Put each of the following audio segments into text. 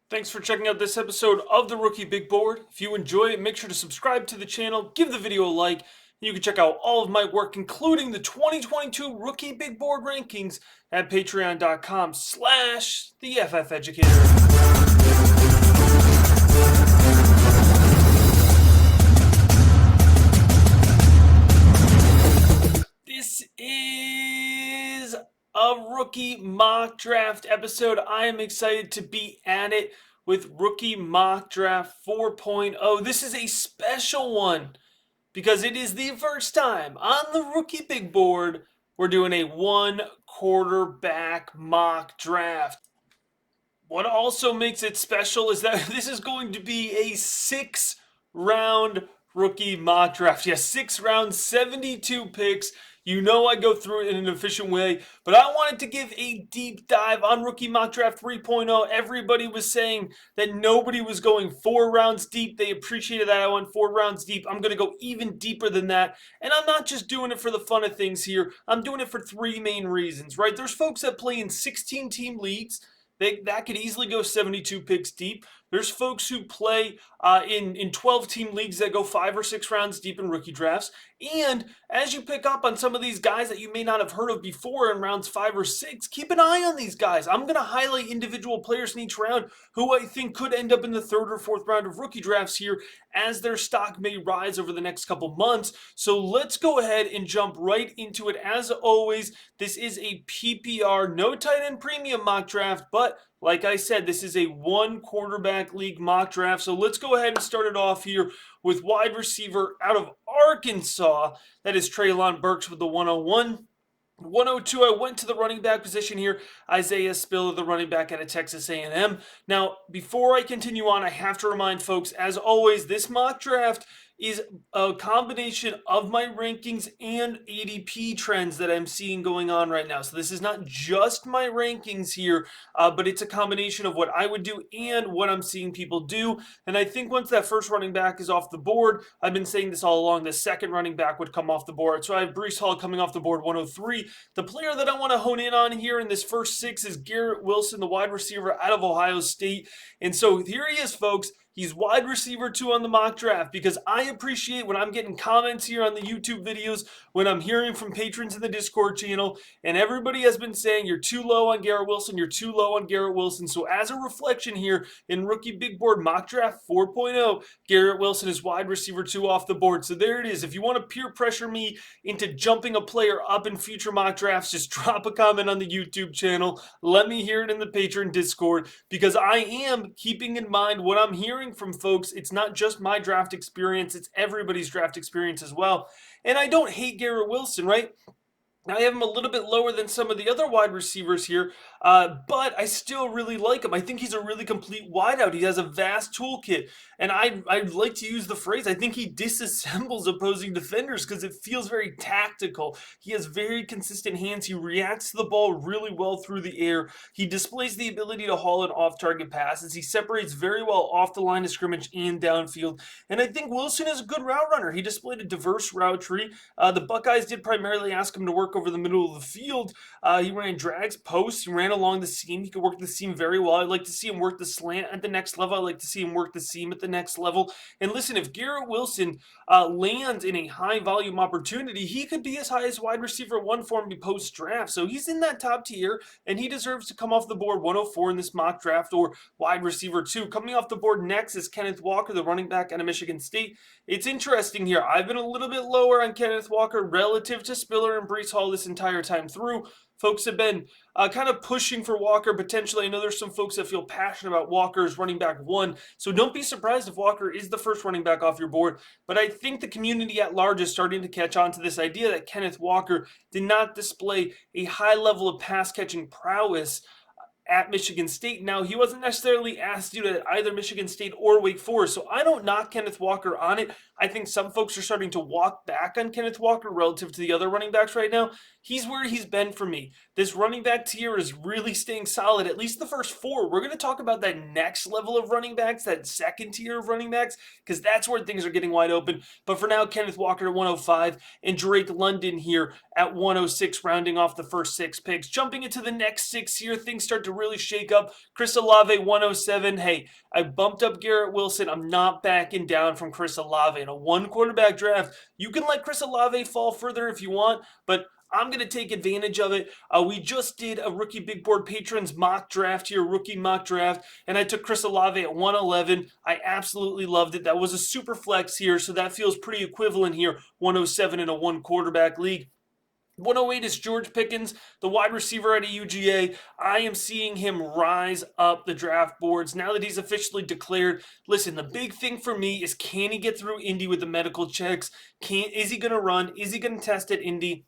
Thanks for checking out this episode of the Rookie Big Board. If you enjoy it, make sure to subscribe to the channel, give the video a like. You can check out all of my work, including the 2022 Rookie Big Board rankings at patreon.com/theFFeducator. This is a rookie mock draft episode. I am excited to be at it with Rookie Mock Draft 4.0. This is a special one because it is the first time on the Rookie Big Board we're doing a one quarterback mock draft. What also makes it special is that this is going to be a 6-round rookie mock draft. Yes, 6 rounds, 72 picks. You know I go through it in an efficient way, but I wanted to give a deep dive on Rookie Mock Draft 3.0. Everybody was saying that nobody was going 4 rounds deep. They appreciated that I went 4 rounds deep. I'm going to go even deeper than that, and I'm not just doing it for the fun of things here. I'm doing it for 3 main reasons, right? There's folks that play in 16-team leagues. That could easily go 72 picks deep. There's folks who play in 12-team leagues that go 5 or 6 rounds deep in rookie drafts. And as you pick up on some of these guys that you may not have heard of before in rounds 5 or 6, keep an eye on these guys. I'm going to highlight individual players in each round who I think could end up in the 3rd or 4th round of rookie drafts here as their stock may rise over the next couple months. So let's go ahead and jump right into it. As always, this is a PPR, no tight end premium mock draft, but like I said, this is a 1 quarterback league mock draft. So let's go ahead and start it off here with wide receiver out of Arkansas. That is Treylon Burks with the 101. 102, I went to the running back position here. Isaiah Spiller, the running back out of Texas A&M. Now, before I continue on, I have to remind folks, as always, this mock draft is a combination of my rankings and ADP trends that I'm seeing going on right now. So this is not just my rankings here, but it's a combination of what I would do and what I'm seeing people do. And I think once that first running back is off the board, I've been saying this all along, the second running back would come off the board. So I have Breece Hall coming off the board, 103. The player that I want to hone in on here in this first 6 is Garrett Wilson, the wide receiver out of Ohio State. And so here he is, folks. He's wide receiver 2 on the mock draft because I appreciate when I'm getting comments here on the YouTube videos, when I'm hearing from patrons in the Discord channel, and everybody has been saying you're too low on Garrett Wilson, you're too low on Garrett Wilson. So as a reflection here in Rookie Big Board Mock Draft 4.0, Garrett Wilson is wide receiver 2 off the board. So there it is. If you want to peer pressure me into jumping a player up in future mock drafts, just drop a comment on the YouTube channel. Let me hear it in the patron Discord because I am keeping in mind what I'm hearing from folks. It's not just my draft experience, it's everybody's draft experience as well. And I don't hate Garrett Wilson, right? I have him a little bit lower than some of the other wide receivers here, but I still really like him. I think he's a really complete wideout. He has a vast toolkit, and I'd like to use the phrase, I think he disassembles opposing defenders because it feels very tactical. He has very consistent hands. He reacts to the ball really well through the air. He displays the ability to haul in off-target passes. He separates very well off the line of scrimmage and downfield, and I think Wilson is a good route runner. He displayed a diverse route tree. The Buckeyes did primarily ask him to work over the middle of the field. He ran drags, posts, he ran along the seam. He could work the seam very well. I'd like to see him work the slant at the next level. I'd like to see him work the seam at the next level. And listen, if Garrett Wilson lands in a high volume opportunity, he could be as high as wide receiver 1 for me post draft. So he's in that top tier, and he deserves to come off the board 104 in this mock draft, or wide receiver 2. Coming off the board next is Kenneth Walker, the running back out of Michigan State. It's interesting here. I've been a little bit lower on Kenneth Walker relative to Spiller and Breece Hall this entire time through. Folks have been kind of pushing for Walker potentially. I know there's some folks that feel passionate about Walker as running back 1, so don't be surprised if Walker is the first running back off your board. But I think the community at large is starting to catch on to this idea that Kenneth Walker did not display a high level of pass-catching prowess at Michigan State. Now, he wasn't necessarily asked to do it at either Michigan State or Wake Forest, so I don't knock Kenneth Walker on it. I think some folks are starting to walk back on Kenneth Walker relative to the other running backs right now. He's where he's been for me. This running back tier is really staying solid, at least the first 4. We're going to talk about that next level of running backs, that second tier of running backs, because that's where things are getting wide open. But for now, Kenneth Walker at 105 and Drake London here at 106, rounding off the first 6 picks. Jumping into the next 6 here, things start to really shake up. Chris Olave, 107. Hey, I bumped up Garrett Wilson. I'm not backing down from Chris Olave. In a one quarterback draft, you can let Chris Olave fall further if you want, but I'm going to take advantage of it. We just did a Rookie Big Board Patrons mock draft here, rookie mock draft, and I took Chris Olave at 111. I absolutely loved it. That was a super flex here, so that feels pretty equivalent here, 107 in a one quarterback league. 108 is George Pickens, the wide receiver out of UGA. I am seeing him rise up the draft boards now that he's officially declared. Listen, the big thing for me is, can he get through Indy with the medical checks? Is he going to run? Is he going to test at Indy?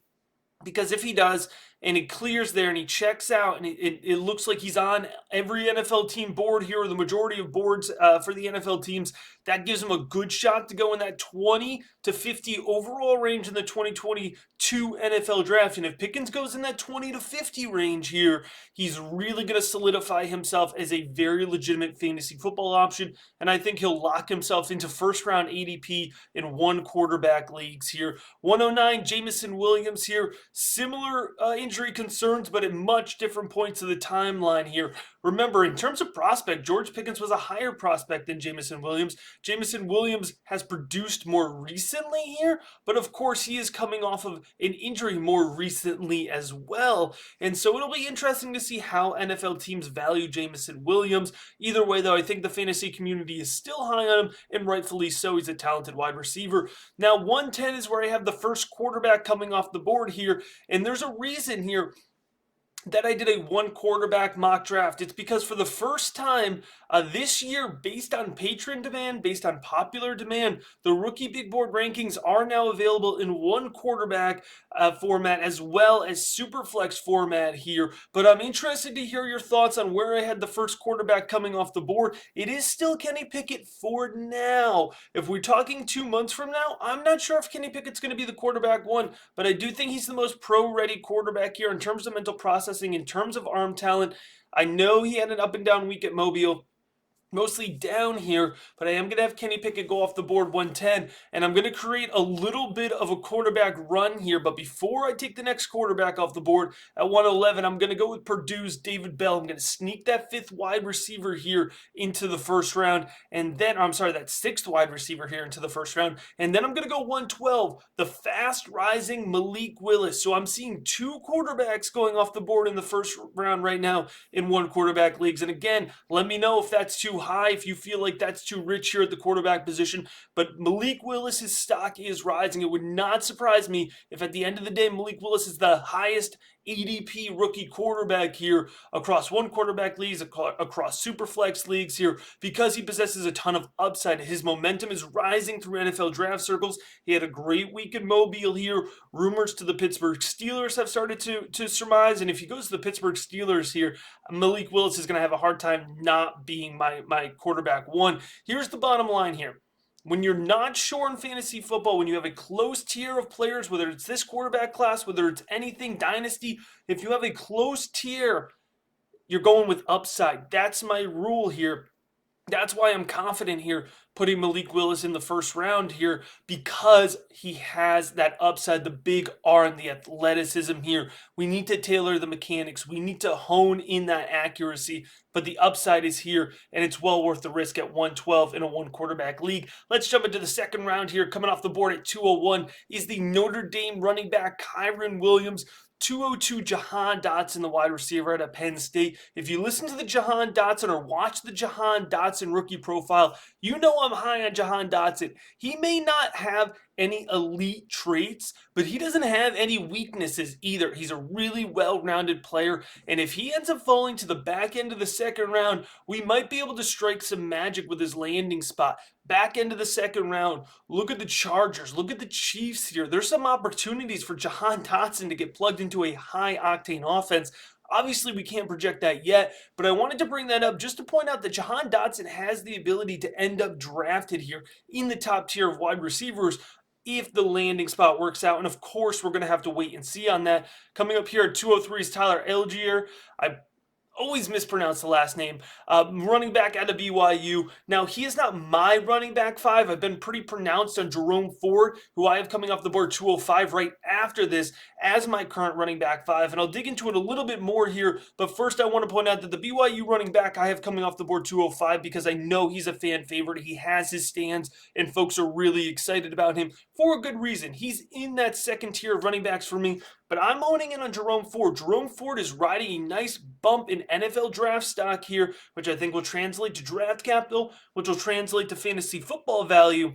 Because if he does, and he clears there and he checks out, and it looks like he's on every NFL team board here, or the majority of boards for the NFL teams, that gives him a good shot to go in that 20 to 50 overall range in the 2022 NFL draft. And if Pickens goes in that 20 to 50 range here, he's really going to solidify himself as a very legitimate fantasy football option. And I think he'll lock himself into first round ADP in one quarterback leagues here. 109, Jameson Williams here. Similar injury concerns, but at much different points of the timeline here. Remember, in terms of prospect, George Pickens was a higher prospect than Jameson Williams. Jameson Williams has produced more recently here, but of course he is coming off of an injury more recently as well. And so it'll be interesting to see how NFL teams value Jameson Williams. Either way, though, I think the fantasy community is still high on him, and rightfully so. He's a talented wide receiver. Now, 110 is where I have the first quarterback coming off the board here, and there's a reason here that I did a one quarterback mock draft. It's because for the first time this year, based on patron demand, based on popular demand, the rookie big board rankings are now available in one quarterback format as well as superflex format here. But I'm interested to hear your thoughts on where I had the first quarterback coming off the board. It is still Kenny Pickett for now. If we're talking 2 months from now, I'm not sure if Kenny Pickett's going to be the quarterback one, but I do think he's the most pro-ready quarterback here in terms of mental process, in terms of arm talent. I know he had an up and down week at Mobile, mostly down here, but I am going to have Kenny Pickett go off the board 110, and I'm going to create a little bit of a quarterback run here. But before I take the next quarterback off the board at 111, I'm going to go with Purdue's David Bell. I'm going to sneak that fifth wide receiver here into the first round, and then, that sixth wide receiver here into the first round, and then I'm going to go 112, the fast rising Malik Willis. So I'm seeing two quarterbacks going off the board in the first round right now in one quarterback leagues. And again, let me know if that's too high, if you feel like that's too rich here at the quarterback position. But Malik Willis's stock is rising. It would not surprise me if at the end of the day Malik Willis is the highest ADP rookie quarterback here across one quarterback leagues, across superflex leagues here, because he possesses a ton of upside. His momentum is rising through NFL draft circles. He had a great week in Mobile here. Rumors to the Pittsburgh Steelers have started to surmise, and if he goes to the Pittsburgh Steelers here, Malik Willis is going to have a hard time not being my quarterback one. Here's the bottom line here. When you're not sure in fantasy football, when you have a close tier of players, whether it's this quarterback class, whether it's anything dynasty, if you have a close tier, you're going with upside. That's my rule here. That's why I'm confident here putting Malik Willis in the first round here, because he has that upside, the big R and the athleticism here. We need to tailor the mechanics. We need to hone in that accuracy, but the upside is here, and it's well worth the risk at 112 in a one quarterback league. Let's jump into the second round here. Coming off the board at 201 is the Notre Dame running back Kyren Williams. 202, Jahan Dotson, the wide receiver out of Penn State. If you listen to the Jahan Dotson or watch the Jahan Dotson rookie profile, you know I'm high on Jahan Dotson. He may not have any elite traits, but he doesn't have any weaknesses either. He's a really well-rounded player, and if he ends up falling to the back end of the second round, we might be able to strike some magic with his landing spot. Back end of the second round, look at the Chargers, look at the Chiefs here. There's some opportunities for Jahan Dotson to get plugged into a high-octane offense. Obviously, we can't project that yet, but I wanted to bring that up just to point out that Jahan Dotson has the ability to end up drafted here in the top tier of wide receivers if the landing spot works out. And of course, we're going to have to wait and see on that. Coming up here at 203 is Tyler Algier. always mispronounce the last name. Running back out of BYU. Now, he is not my running back five. I've been pretty pronounced on Jerome Ford, who I have coming off the board 205 right after this as my current running back five. And I'll dig into it a little bit more here. But first, I want to point out that the BYU running back I have coming off the board 205 because I know he's a fan favorite. He has his stands, and folks are really excited about him for a good reason. He's in that second tier of running backs for me. But I'm owning in on Jerome Ford. Jerome Ford is riding a nice bump in NFL draft stock here, which I think will translate to draft capital, which will translate to fantasy football value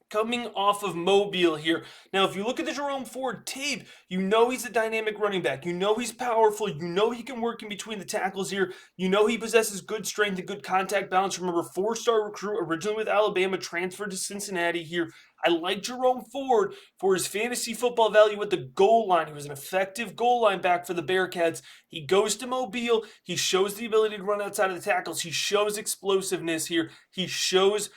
coming off of Mobile here. Now, if you look at the Jerome Ford tape, you know he's a dynamic running back. You know he's powerful. You know he can work in between the tackles here. You know he possesses good strength and good contact balance. Remember, four-star recruit, originally with Alabama, transferred to Cincinnati here. I like Jerome Ford for his fantasy football value at the goal line. He was an effective goal line back for the Bearcats. He goes to Mobile. He shows the ability to run outside of the tackles. He shows explosiveness here. He shows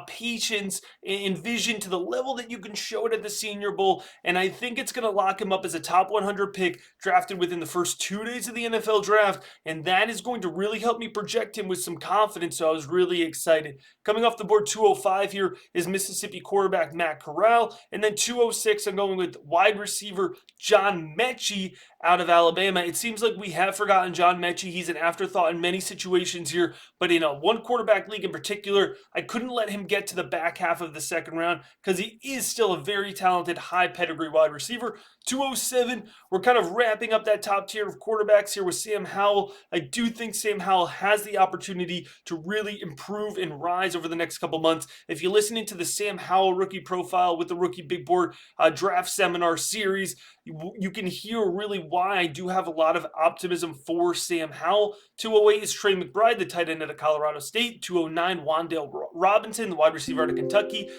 patience and vision to the level that you can show it at the Senior Bowl. And I think it's going to lock him up as a top 100 pick drafted within the first 2 days of the NFL draft. And that is going to really help me project him with some confidence. So I was really excited. Coming off the board 205 here is Mississippi quarterback Matt Corral. And then 206, I'm going with wide receiver John Mechie out of Alabama. It seems like we have forgotten John Mechie. He's an afterthought in many situations here, but in a one quarterback league in particular, I couldn't let him get to the back half of the second round because he is still a very talented, high pedigree wide receiver. 207, we're kind of wrapping up that top tier of quarterbacks here with Sam Howell. I do think Sam Howell has the opportunity to really improve and rise over the next couple months. If you're listening to the Sam Howell rookie profile with the Rookie Big Board draft seminar series, you can hear really why I do have a lot of optimism for Sam Howell. 208 is Trey McBride, the tight end out of Colorado State. 209, Wan'Dale Robinson, the wide receiver out of Kentucky.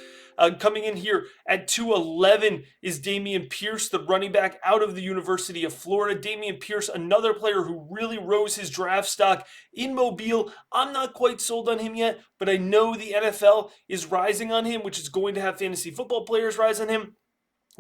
Coming in here at 211 is Damian Pierce, the running back out of the University of Florida. Damian Pierce, another player who really rose his draft stock in Mobile. I'm not quite sold on him yet, but I know the NFL is rising on him, which is going to have fantasy football players rise on him.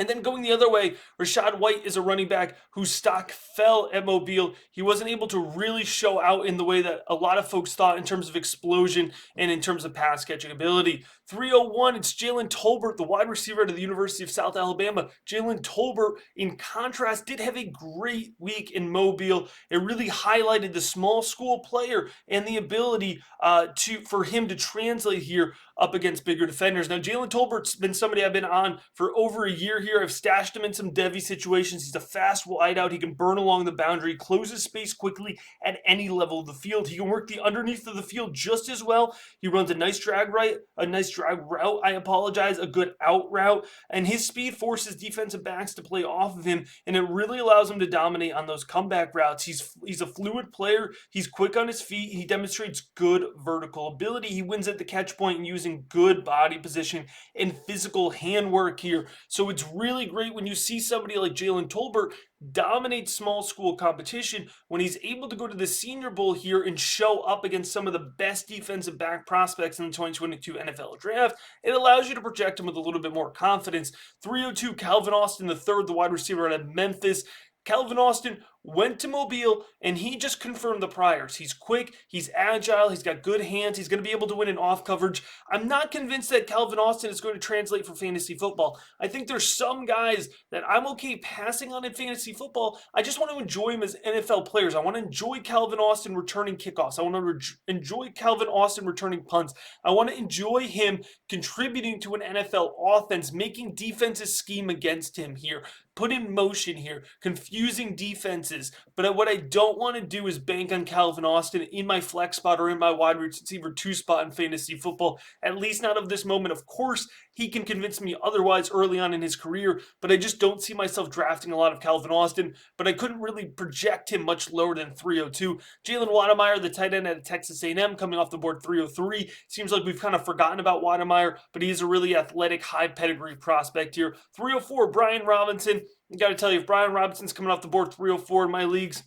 And then going the other way, Rachaad White is a running back whose stock fell at Mobile. He wasn't able to really show out in the way that a lot of folks thought in terms of explosion and in terms of pass catching ability. 301, it's Jalen Tolbert, the wide receiver out of the University of South Alabama. Jalen Tolbert, in contrast, did have a great week in Mobile. It really highlighted the small school player and the ability for him to translate here up against bigger defenders. Now, Jalen Tolbert's been somebody I've been on for over a year here. I've stashed him in some Devy situations. He's a fast wideout. He can burn along the boundary, closes space quickly at any level of the field. He can work the underneath of the field just as well. He runs a nice drag route, a good out route, and his speed forces defensive backs to play off of him, and it really allows him to dominate on those comeback routes. He's a fluid player. He's quick on his feet. He demonstrates good vertical ability. He wins at the catch point using good body position and physical handwork here. So it's really great when you see somebody like Jalen Tolbert dominate small school competition when he's able to go to the Senior Bowl here and show up against some of the best defensive back prospects in the 2022 NFL Draft. It allows you to project him with a little bit more confidence. 302, Calvin Austin III, the wide receiver out of Memphis. Calvin Austin went to Mobile, and he just confirmed the priors. He's quick, he's agile, he's got good hands, he's going to be able to win in off coverage. I'm not convinced that Calvin Austin is going to translate for fantasy football. I think there's some guys that I'm okay passing on in fantasy football. I just want to enjoy him as NFL players. I want to enjoy Calvin Austin returning kickoffs. I want to enjoy Calvin Austin returning punts. I want to enjoy him contributing to an NFL offense, making defenses scheme against him here, put in motion here, confusing defenses. But what I don't want to do is bank on Calvin Austin in my flex spot or in my wide receiver 2 spot in fantasy football, at least not of this moment. Of course, he can convince me otherwise early on in his career, but I just don't see myself drafting a lot of Calvin Austin, but I couldn't really project him much lower than 302. Jalen Wademeyer, the tight end at Texas A&M, coming off the board 303. Seems like we've kind of forgotten about Wademeyer, but he's a really athletic, high pedigree prospect here. 304, Brian Robinson. I got to tell you, if Brian Robinson's coming off the board 304 in my leagues,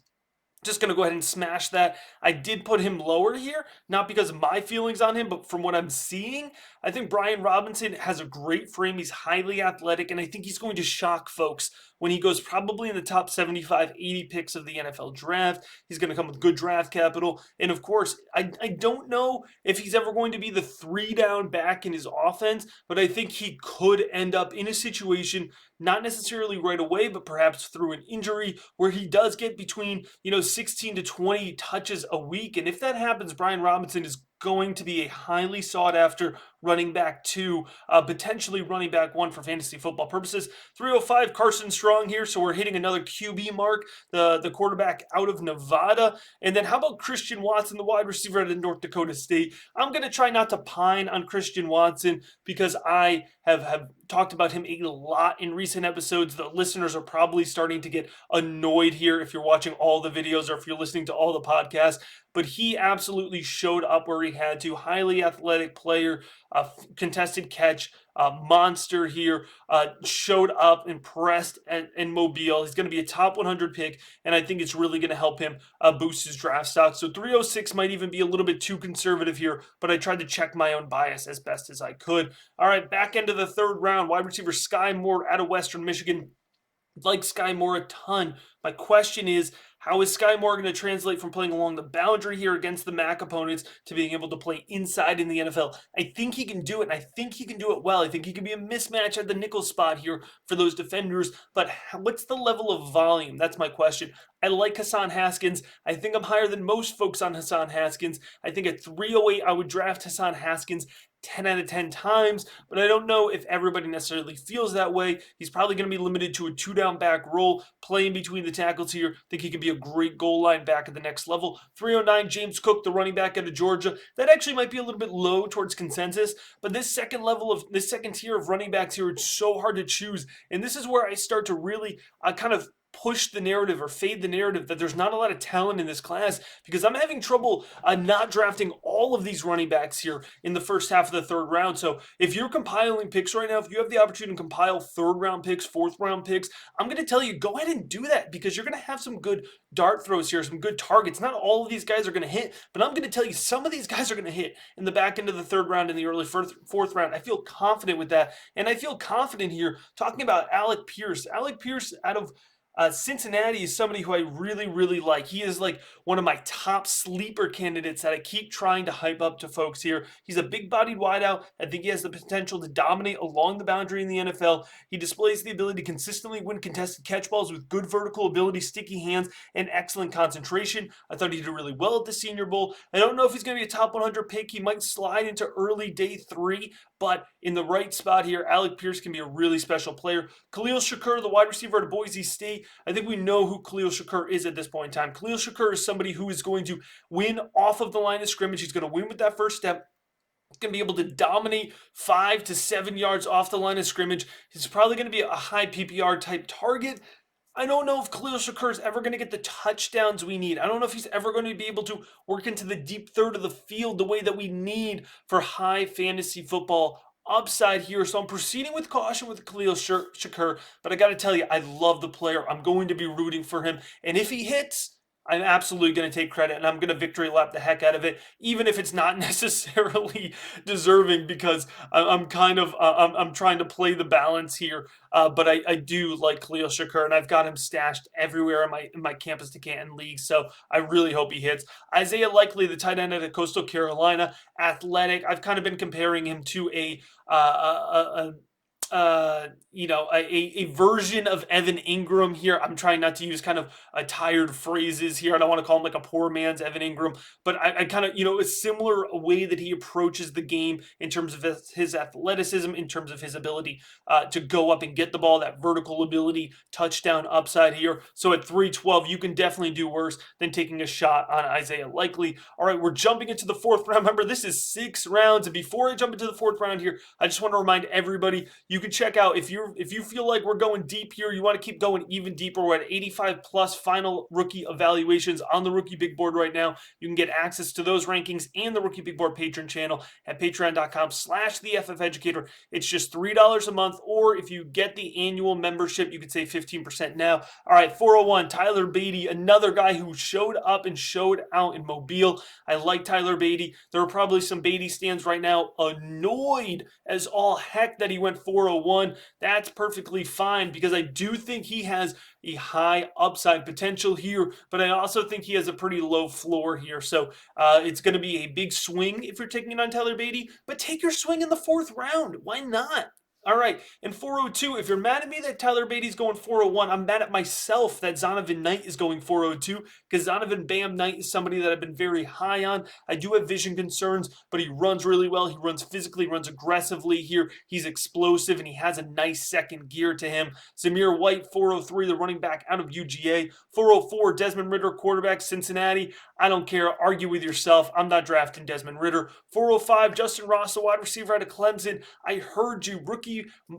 just going to go ahead and smash that. I did put him lower here, not because of my feelings on him, but from what I'm seeing, I think Brian Robinson has a great frame. He's highly athletic, and I think he's going to shock folks when he goes probably in the top 75, 80 picks of the NFL draft. He's going to come with good draft capital. And of course, I don't know if he's ever going to be the 3-down back in his offense, but I think he could end up in a situation, not necessarily right away, but perhaps through an injury, where he does get between 16 to 20 touches a week. And if that happens, Brian Robinson is going to be a highly sought after running back 2, potentially running back 1 for fantasy football purposes. 305 Carson Strong here, so we're hitting another QB mark, the quarterback out of Nevada. And then how about Christian Watson, the wide receiver out of North Dakota State? I'm going to try not to pine on Christian Watson because I have talked about him a lot in recent episodes. The listeners are probably starting to get annoyed here if you're watching all the videos or if you're listening to all the podcasts, but he absolutely showed up where he had to. Highly athletic player, contested catch, monster here, showed up, impressed in Mobile. He's going to be a top 100 pick, and I think it's really going to help him boost his draft stock. So 306 might even be a little bit too conservative here, but I tried to check my own bias as best as I could. All right, back into the third round, wide receiver Sky Moore out of Western Michigan. Like Sky Moore a ton. My question is, how is Sky Moore going to translate from playing along the boundary here against the MAC opponents to being able to play inside in the NFL? I think he can do it, and I think he can do it well. I think he can be a mismatch at the nickel spot here for those defenders, but what's the level of volume? That's my question. I like Hassan Haskins. I think I'm higher than most folks on Hassan Haskins. I think at 308, I would draft Hassan Haskins 10 out of 10 times, but I don't know if everybody necessarily feels that way. He's probably going to be limited to a 2-down back role, playing between the tackles here. I think he could be a great goal line back at the next level. 309, James Cook, the running back out of Georgia. That actually might be a little bit low towards consensus, but this second tier of running backs here, it's so hard to choose. And this is where I start to really kind of push the narrative or fade the narrative that there's not a lot of talent in this class, because I'm having trouble not drafting all of these running backs here in the first half of the third round. So if you're compiling picks right now, if you have the opportunity to compile third round picks, fourth round picks, I'm going to tell you, go ahead and do that, because you're going to have some good dart throws here, some good targets. Not all of these guys are going to hit, but I'm going to tell you some of these guys are going to hit in the back end of the third round, in the early fourth round. I feel confident with that. And I feel confident here talking about Alec Pierce. Alec Pierce out of Cincinnati is somebody who I really, really like. He is like one of my top sleeper candidates that I keep trying to hype up to folks here. He's a big-bodied wideout. I think he has the potential to dominate along the boundary in the NFL. He displays the ability to consistently win contested catch balls with good vertical ability, sticky hands, and excellent concentration. I thought he did really well at the Senior Bowl. I don't know if he's going to be a top 100 pick. He might slide into early day 3, but in the right spot here, Alec Pierce can be a really special player. Khalil Shakur, the wide receiver at Boise State. I think we know who Khalil Shakur is at this point in time. Khalil Shakur is somebody who is going to win off of the line of scrimmage. He's going to win with that first step. He's going to be able to dominate 5 to 7 yards off the line of scrimmage. He's probably going to be a high PPR type target. I don't know if Khalil Shakur is ever going to get the touchdowns we need. I don't know if he's ever going to be able to work into the deep third of the field the way that we need for high fantasy football upside here. So I'm proceeding with caution with Khalil Shakur, but I got to tell you, I love the player. I'm going to be rooting for him. And if he hits, I'm absolutely going to take credit, and I'm going to victory lap the heck out of it, even if it's not necessarily deserving, because I'm kind of I'm trying to play the balance here. But I do like Khalil Shakur, and I've got him stashed everywhere in my Campus to Canton league. So I really hope he hits. Isaiah Likely, the tight end out of Coastal Carolina, athletic. I've kind of been comparing him to a version of Evan Ingram here. I'm trying not to use kind of tired phrases here. I don't want to call him like a poor man's Evan Ingram, but I kind of, a similar way that he approaches the game in terms of his athleticism, in terms of his ability to go up and get the ball, that vertical ability, touchdown upside here. So at 312, you can definitely do worse than taking a shot on Isaiah Likely. All right, we're jumping into the fourth round. Remember, this is 6 rounds. And before I jump into the fourth round here, I just want to remind everybody, you can check out, if you feel like we're going deep here, you want to keep going even deeper. We're at 85 plus final rookie evaluations on the Rookie Big Board right now. You can get access to those rankings and the Rookie Big Board patron channel at patreon.com/theFFeducator. It's just $3 a month, or if you get the annual membership, you can save 15% now. All right, 401, Tyler Beatty, another guy who showed up and showed out in Mobile. I like Tyler Beatty. There are probably some Beatty stands right now annoyed as all heck that he went 401. 401. That's perfectly fine because I do think he has a high upside potential here, but I also think he has a pretty low floor here. So it's going to be a big swing if you're taking it on Tyler Beatty, but take your swing in the fourth round. Why not? All right, and 402, if you're mad at me that Tyler Beatty's going 401, I'm mad at myself that Zonovan Knight is going 402 because Zonovan Bam Knight is somebody that I've been very high on. I do have vision concerns, but he runs really well. He runs physically, runs aggressively here. He's explosive, and he has a nice second gear to him. Zamir White, 403, the running back out of UGA. 404, Desmond Ridder, quarterback, Cincinnati. I don't care. Argue with yourself. I'm not drafting Desmond Ridder. 405, Justin Ross, the wide receiver out of Clemson. I heard you, rookie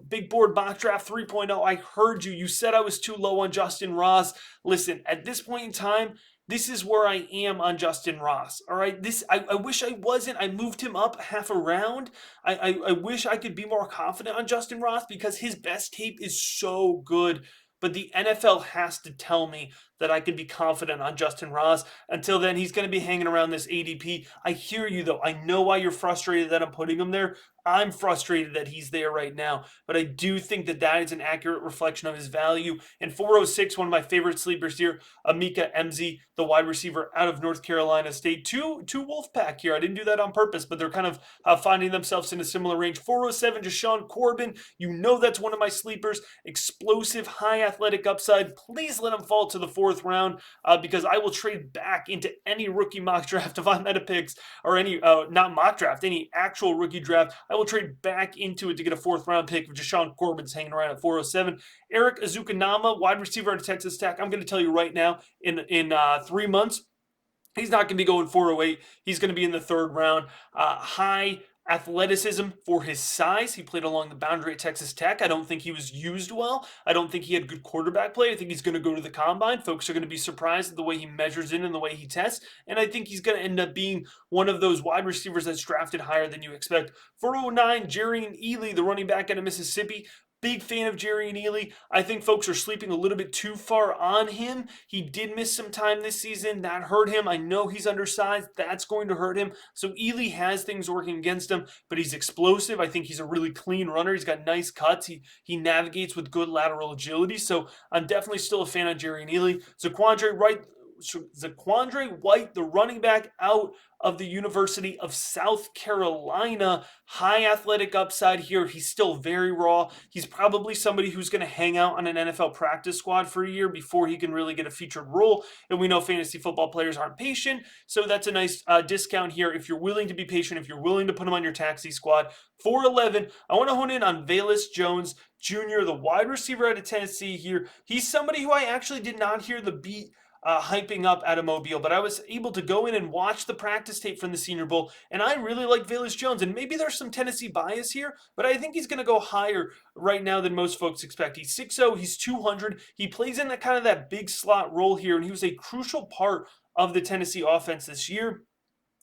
Big Board Mock Draft 3.0. I heard you. You said I was too low on Justin Ross. Listen, at this point in time, this is where I am on Justin Ross. All right. I wish I wasn't. I moved him up half a round. I wish I could be more confident on Justin Ross because his best tape is so good. But the NFL has to tell me that I can be confident on Justin Ross. Until then, he's going to be hanging around this ADP. I hear you, though. I know why you're frustrated that I'm putting him there. I'm frustrated that he's there right now, but I do think that that is an accurate reflection of his value. And 406, one of my favorite sleepers here, Amika Emzi, the wide receiver out of North Carolina State. Two Wolfpack here. I didn't do that on purpose, but they're kind of finding themselves in a similar range. 407, Deshaun Corbin. You know that's one of my sleepers. Explosive, high athletic upside. Please let him fall to the fourth round because I will trade back into any rookie mock draft if I'm at a picks or any, not mock draft, any actual rookie draft. I will trade back into it to get a fourth round pick if Deshaun Corbin's hanging around at 407. Eric Azukanama, wide receiver out of Texas Tech. I'm going to tell you right now, in 3 months, he's not going to be going 408. He's going to be in the third round. High athleticism for his size. He played along the boundary at Texas Tech. I don't think he was used well. I don't think he had good quarterback play. I think he's going to go to the combine. Folks are going to be surprised at the way he measures in and the way he tests. And I think he's going to end up being one of those wide receivers that's drafted higher than you expect. 409, Jerrion Ealy, the running back out of Mississippi. Big fan of Jerrion Ealy. I think folks are sleeping a little bit too far on him. He did miss some time this season. That hurt him. I know he's undersized. That's going to hurt him. So Ealy has things working against him, but he's explosive. I think he's a really clean runner. He's got nice cuts. He navigates with good lateral agility. So I'm definitely still a fan of Jerrion Ealy. Zaquandre White, the running back out of the University of South Carolina. High athletic upside here. He's still very raw. He's probably somebody who's going to hang out on an NFL practice squad for a year before he can really get a featured role. And we know fantasy football players aren't patient, so that's a nice discount here if you're willing to be patient, if you're willing to put him on your taxi squad. 411, I want to hone in on Velus Jones Jr., the wide receiver out of Tennessee here. He's somebody who I actually did not hear the beat hyping up at a Mobile, but I was able to go in and watch the practice tape from the Senior Bowl, and I really like Velus Jones, and maybe there's some Tennessee bias here, but I think he's going to go higher right now than most folks expect. He's 6'0", he's 200, he plays in that big slot role here, and he was a crucial part of the Tennessee offense this year.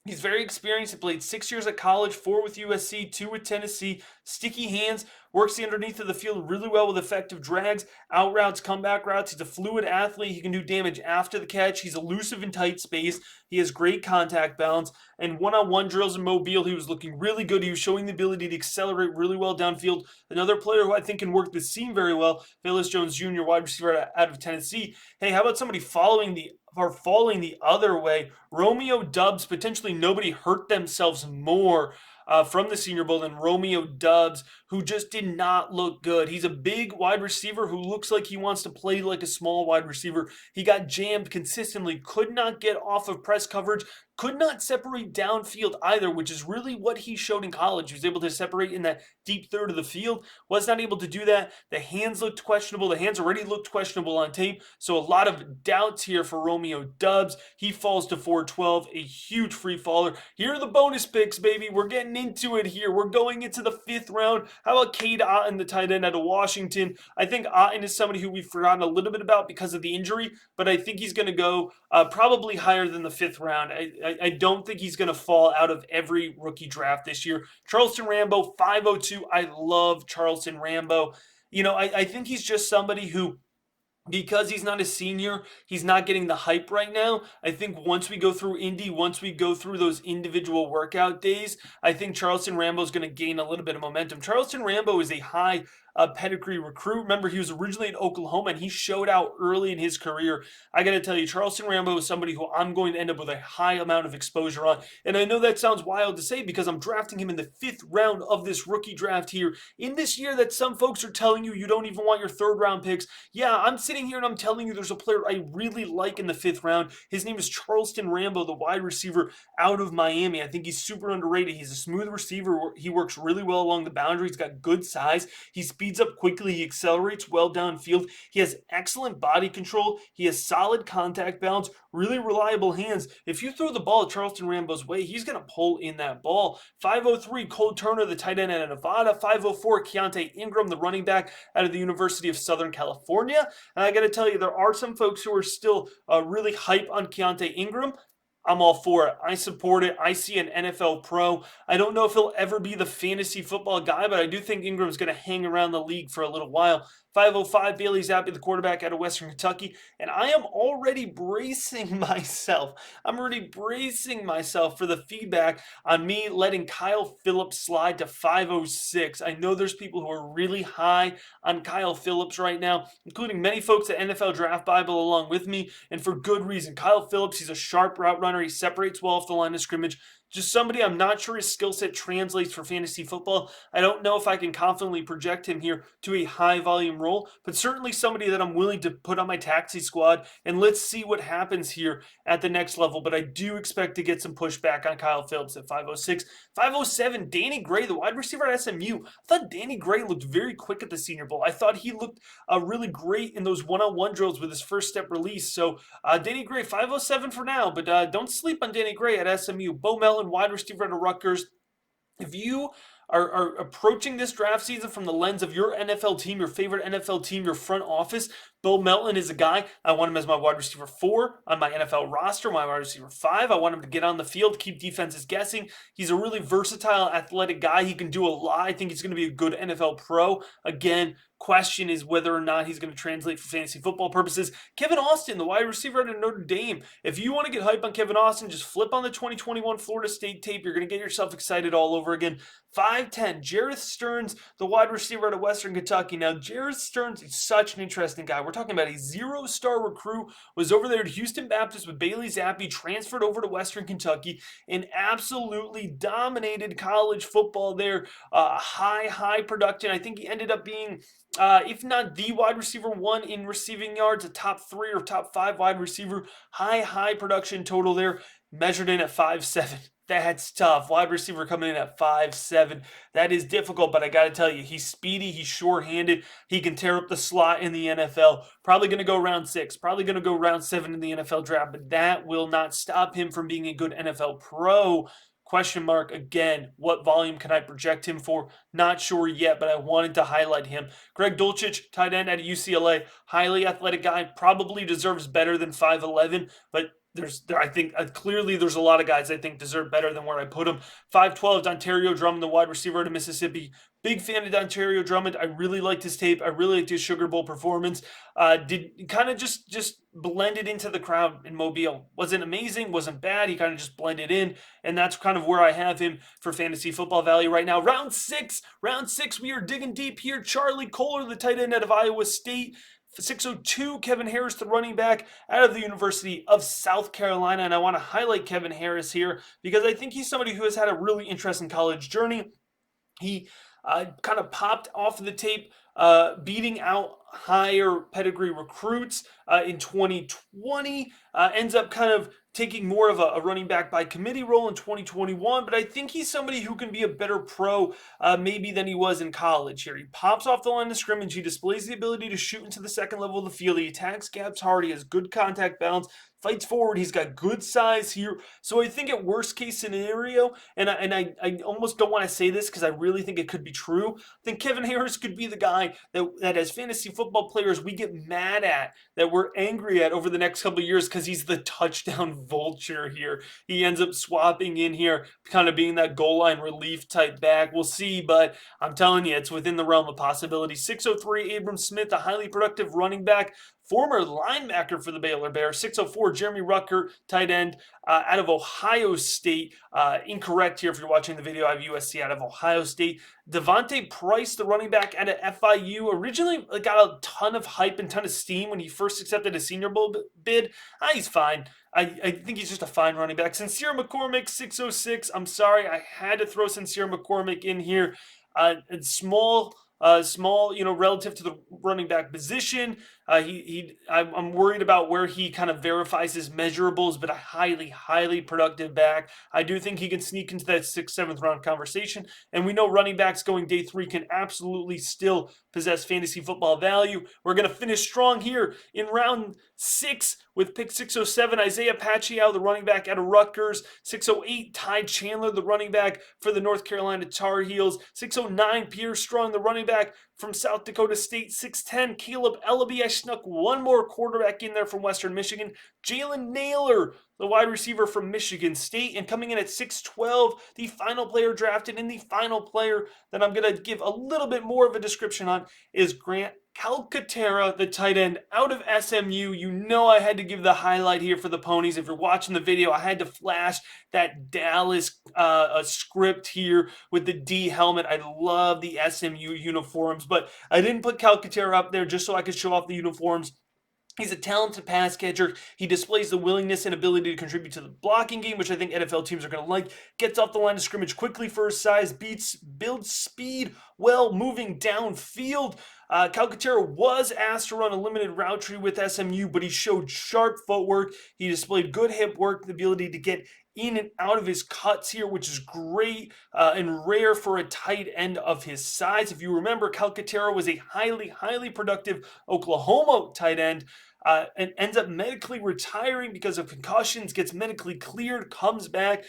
He's very experienced. He played 6 years at college, 4 with USC, 2 with Tennessee. Sticky hands, works the underneath of the field really well with effective drags, out routes, comeback routes. He's a fluid athlete. He can do damage after the catch. He's elusive in tight space. He has great contact balance. And one-on-one drills in Mobile, he was looking really good. He was showing the ability to accelerate really well downfield. Another player who I think can work the seam very well, Velus Jones Jr., wide receiver out of Tennessee. Hey, how about somebody falling the other way? Romeo Doubs, potentially nobody hurt themselves more from the Senior Bowl than Romeo Doubs, who just did not look good. He's a big wide receiver who looks like he wants to play like a small wide receiver. He got jammed consistently, could not get off of press coverage, could not separate downfield either, which is really what he showed in college. He was able to separate in that deep third of the field, was not able to do that. The hands looked questionable. The hands already looked questionable on tape, so a lot of doubts here for Romeo Doubs. He falls to 412, a huge free faller. Here are the bonus picks, baby. We're getting into it here. We're going into the 5th round. How about Cade Otton, the tight end out of Washington? I think Otton is somebody who we've forgotten a little bit about because of the injury, but I think he's going to go probably higher than the 5th round. I don't think he's going to fall out of every rookie draft this year. Charleston Rambo, 502. I love Charleston Rambo. You know, I think he's just somebody who because he's not a senior, he's not getting the hype right now. I think once we go through Indy, once we go through those individual workout days, I think Charleston Rambo is going to gain a little bit of momentum. Charleston Rambo is a high pedigree recruit. Remember, he was originally in Oklahoma and he showed out early in his career. I got to tell you, Charleston Rambo is somebody who I'm going to end up with a high amount of exposure on. And I know that sounds wild to say because I'm drafting him in the 5th round of this rookie draft here in this year that some folks are telling you don't even want your 3rd round picks. Yeah, I'm sitting here and I'm telling you there's a player I really like in the 5th round. His name is Charleston Rambo, the wide receiver out of Miami. I think he's super underrated. He's a smooth receiver. He works really well along the boundary. He's got good size. He speeds up quickly. He accelerates well downfield. He has excellent body control. He has solid contact balance, really reliable hands. If you throw the ball at Charleston Rambo's way, he's going to pull in that ball. 503, Cole Turner, the tight end out of Nevada. 504, Keontae Ingram, the running back out of the University of Southern California. And I got to tell you, there are some folks who are still really hype on Keontae Ingram. I'm all for it. I support it. I see an NFL pro. I don't know if he'll ever be the fantasy football guy, but I do think Ingram's going to hang around the league for a little while. 505, Bailey Zappi, the quarterback out of Western Kentucky. And I am already bracing myself. I'm already bracing myself for the feedback on me letting Kyle Phillips slide to 506. I know there's people who are really high on Kyle Phillips right now, including many folks at NFL Draft Bible along with me, and for good reason. Kyle Phillips, he's a sharp route runner. He separates well off the line of scrimmage. Just somebody I'm not sure his skill set translates for fantasy football. I don't know if I can confidently project him here to a high volume role, but certainly somebody that I'm willing to put on my taxi squad, and let's see what happens here at the next level. But I do expect to get some pushback on Kyle Phillips at 506. 507, Danny Gray, the wide receiver at SMU. I thought Danny Gray looked very quick at the Senior Bowl. I thought he looked really great in those one-on-one drills with his first step release. So Danny Gray, 507 for now, but don't sleep on Danny Gray at SMU. Bo Melton, wide receiver out of Rutgers. If you are approaching this draft season from the lens of your NFL team, your favorite NFL team, your front office, Bill Melton is a guy. I want him as my wide receiver 4 on my NFL roster, my wide receiver 5. I want him to get on the field, keep defenses guessing. He's a really versatile, athletic guy. He can do a lot. I think he's going to be a good NFL pro. Again, question is whether or not he's going to translate for fantasy football purposes. Kevin Austin, the wide receiver out of Notre Dame. If you want to get hype on Kevin Austin, just flip on the 2021 Florida State tape. You're going to get yourself excited all over again. 5'10", Jareth Stearns, the wide receiver out of Western Kentucky. Now, Jareth Stearns is such an interesting guy. We're talking about a 0-star recruit, was over there at Houston Baptist with Bailey Zappi, transferred over to Western Kentucky, and absolutely dominated college football there. High production. I think he ended up being, if not the wide receiver 1 in receiving yards, a top 3 or top 5 wide receiver. High production total there, measured in at 5'7". That's tough. Wide receiver coming in at 5'7". That is difficult, but I got to tell you, he's speedy, he's sure-handed, he can tear up the slot in the NFL. Probably going to go round 6, probably going to go round 7 in the NFL draft, but that will not stop him from being a good NFL pro. Question mark again, what volume can I project him for? Not sure yet, but I wanted to highlight him. Greg Dulcich, tight end at UCLA, highly athletic guy, probably deserves better than 5'11", but I think clearly there's a lot of guys I think deserve better than where I put them. 5'12", Dontario Drummond, the wide receiver out of Mississippi. Big fan of Dontario Drummond. I really liked his tape. I really liked his Sugar Bowl performance. Did kind of just blended into the crowd in Mobile. Wasn't amazing, wasn't bad. He kind of just blended in, and that's kind of where I have him for fantasy football value right now. Round six, we are digging deep here. Charlie Kohler, the tight end out of Iowa State. 602, Kevin Harris, the running back out of the University of South Carolina. And I want to highlight Kevin Harris here because I think he's somebody who has had a really interesting college journey. He kind of popped off the tape, beating out higher pedigree recruits in 2020. Ends up kind of taking more of a running back by committee role in 2021, but I think he's somebody who can be a better pro maybe than he was in college here. He pops off the line of scrimmage. He displays the ability to shoot into the second level of the field. He attacks gaps hard. He has good contact balance, fights forward. He's got good size here. So I think at worst case scenario, and I almost don't want to say this because I really think it could be true, I think Kevin Harris could be the guy that as fantasy football players we get mad at, that we're angry at over the next couple of years because he's the touchdown vulture here. He ends up swapping in here, kind of being that goal line relief type back. We'll see, but I'm telling you, it's within the realm of possibility. 603, Abram Smith, a highly productive running back. former linebacker for the Baylor Bears. 604, Jeremy Rucker, tight end out of Ohio State. Incorrect here if you're watching the video. I have USC out of Ohio State. Devontae Price, the running back out of FIU, originally got a ton of hype and ton of steam when he first accepted a Senior Bowl bid. He's fine. I think he's just a fine running back. Sincere McCormick, 606. I'm sorry, I had to throw Sincere McCormick in here. Small, relative to the running back position. I'm worried about where he kind of verifies his measurables, but a highly productive back. I do think he can sneak into that 6th, 7th round conversation. And we know running backs going day 3 can absolutely still possess fantasy football value. We're going to finish strong here in round 6 with pick 607, Isaiah Pacheco, the running back out of Rutgers. 608, Ty Chandler, the running back for the North Carolina Tar Heels. 609, Pierre Strong, the running back from South Dakota State. 610, Caleb Ellaby. I snuck one more quarterback in there from Western Michigan. Jalen Naylor, the wide receiver from Michigan State. And coming in at 612, the final player drafted, and the final player that I'm going to give a little bit more of a description on is Grant Calcaterra, the tight end out of SMU. You know I had to give the highlight here for the Ponies. If you're watching the video, I had to flash that Dallas script here with the D helmet. I love the SMU uniforms, but I didn't put Calcaterra up there just so I could show off the uniforms. He's a talented pass catcher. He displays the willingness and ability to contribute to the blocking game, which I think NFL teams are going to like. Gets off the line of scrimmage quickly for his size. Builds speed well moving downfield. Calcaterra was asked to run a limited route tree with SMU, but he showed sharp footwork. He displayed good hip work, the ability to get in and out of his cuts here, which is great and rare for a tight end of his size. If you remember, Calcaterra was a highly productive Oklahoma tight end. And ends up medically retiring because of concussions, gets medically cleared, comes back,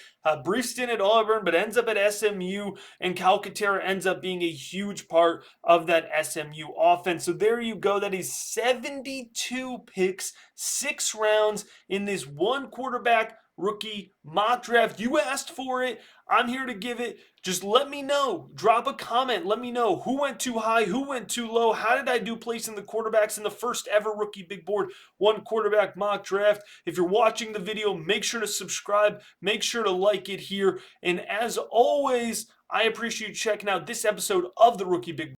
brief stint at Auburn, but ends up at SMU, and Calcaterra ends up being a huge part of that SMU offense. So there you go. That is 72 picks, 6 rounds in this one quarterback rookie mock draft. You asked for it. I'm here to give it. Just let me know. Drop a comment. Let me know who went too high, who went too low. How did I do placing the quarterbacks in the first ever rookie big board one quarterback mock draft? If you're watching the video, make sure to subscribe. Make sure to like it here. And as always, I appreciate you checking out this episode of the Rookie Big Board.